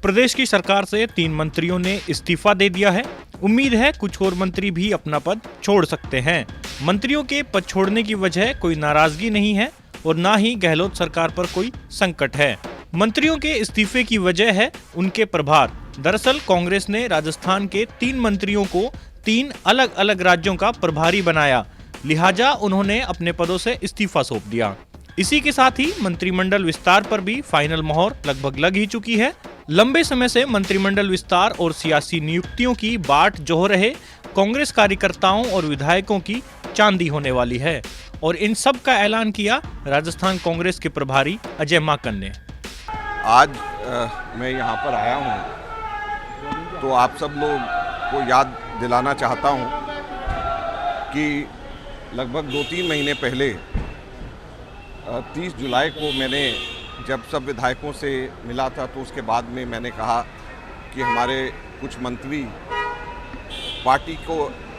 प्रदेश की सरकार से 3 मंत्रियों ने इस्तीफा दे दिया है। उम्मीद है कुछ और मंत्री भी अपना पद छोड़ सकते हैं। मंत्रियों के पद छोड़ने की वजह कोई नाराजगी नहीं है और ना ही गहलोत सरकार पर कोई संकट है। मंत्रियों के इस्तीफे की वजह है उनके प्रभार। दरअसल कांग्रेस ने राजस्थान के 3 मंत्रियों को 3 अलग अलग राज्यों का प्रभारी बनाया, लिहाजा उन्होंने अपने पदों से इस्तीफा सौंप दिया। इसी के साथ ही मंत्रिमंडल विस्तार पर भी फाइनल मोहर लगभग लग ही चुकी है। लंबे समय से मंत्रिमंडल विस्तार और सियासी नियुक्तियों की बाट जोह रहे कांग्रेस कार्यकर्ताओं और विधायकों की चांदी होने वाली है और इन सब का ऐलान किया राजस्थान कांग्रेस के प्रभारी अजय माकन ने। आज मैं यहाँ पर आया हूँ तो आप सब लोग को याद दिलाना चाहता हूँ कि लगभग 2-3 महीने पहले 30 जुलाई को मैंने जब सब विधायकों से मिला था तो उसके बाद में मैंने कहा कि हमारे कुछ मंत्री पार्टी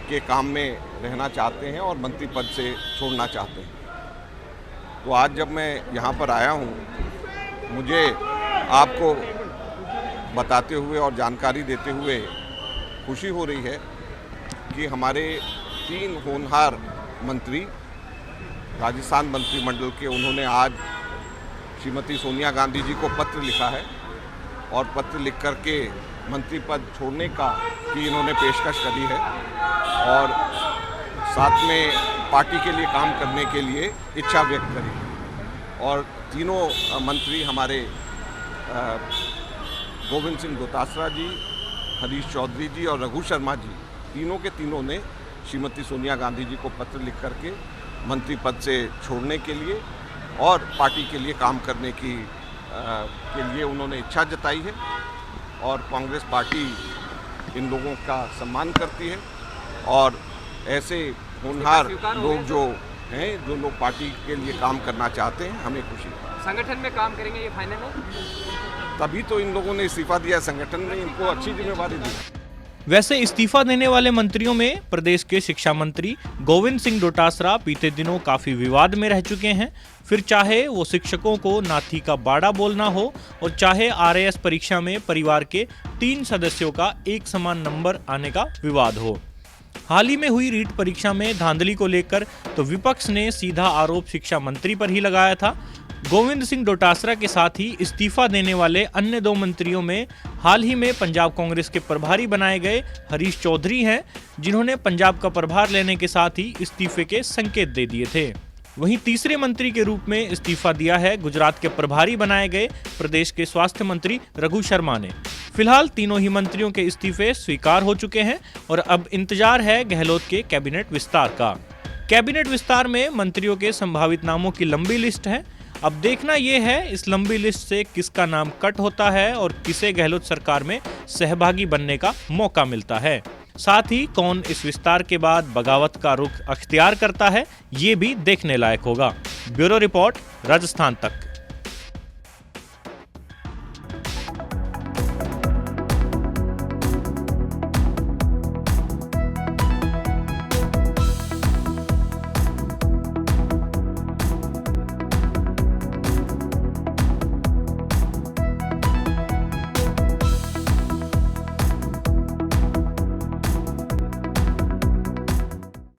के काम में रहना चाहते हैं और मंत्री पद से छोड़ना चाहते हैं। तो आज जब मैं यहाँ पर आया हूँ, मुझे आपको बताते हुए और जानकारी देते हुए खुशी हो रही है कि हमारे 3 होनहार मंत्री राजस्थान मंत्रिमंडल के, उन्होंने आज श्रीमती सोनिया गांधी जी को पत्र लिखा है और पत्र लिख करके मंत्री पद छोड़ने की इन्होंने पेशकश करी है और साथ में पार्टी के लिए काम करने के लिए इच्छा व्यक्त करी। और तीनों मंत्री हमारे गोविंद सिंह डोटासरा जी, हरीश चौधरी जी और रघु शर्मा जी, तीनों के तीनों ने श्रीमती सोनिया गांधी जी को पत्र लिख करके मंत्री पद से छोड़ने के लिए और पार्टी के लिए काम करने के लिए उन्होंने इच्छा जताई है और कांग्रेस पार्टी इन लोगों का सम्मान करती है और ऐसे होनहार लोग जो हैं, जो लोग पार्टी के लिए काम करना चाहते हैं, हमें खुशी है। संगठन में काम करेंगे, ये फाइनल है? तभी तो इन लोगों ने इस्तीफा दिया, संगठन ने इनको अच्छी जिम्मेवारी दी। वैसे इस्तीफा देने वाले मंत्रियों में प्रदेश के शिक्षा मंत्री गोविंद सिंह डोटासरा बीते दिनों काफी विवाद में रह चुके हैं। फिर चाहे वो शिक्षकों को नाथी का बाड़ा बोलना हो और चाहे RAS परीक्षा में परिवार के 3 सदस्यों का एक समान नंबर आने का विवाद हो। हाल ही में हुई रीट परीक्षा में धांधली को लेकर तो विपक्ष ने सीधा आरोप शिक्षा मंत्री पर ही लगाया था। गोविंद सिंह डोटासरा के साथ ही इस्तीफा देने वाले अन्य 2 मंत्रियों में हाल ही में पंजाब कांग्रेस के प्रभारी बनाए गए हरीश चौधरी हैं, जिन्होंने पंजाब का प्रभार लेने के साथ ही इस्तीफे के संकेत दे दिए थे। वहीं तीसरे मंत्री के रूप में इस्तीफा दिया है गुजरात के प्रभारी बनाए गए प्रदेश के स्वास्थ्य मंत्री रघु शर्मा ने। फिलहाल तीनों ही मंत्रियों के इस्तीफे स्वीकार हो चुके हैं और अब इंतजार है गहलोत के कैबिनेट विस्तार का। कैबिनेट विस्तार में मंत्रियों के संभावित नामों की लंबी लिस्ट है। अब देखना यह है इस लंबी लिस्ट से किसका नाम कट होता है और किसे गहलोत सरकार में सहभागी बनने का मौका मिलता है। साथ ही कौन इस विस्तार के बाद बगावत का रुख अख्तियार करता है, ये भी देखने लायक होगा। ब्यूरो रिपोर्ट, राजस्थान तक।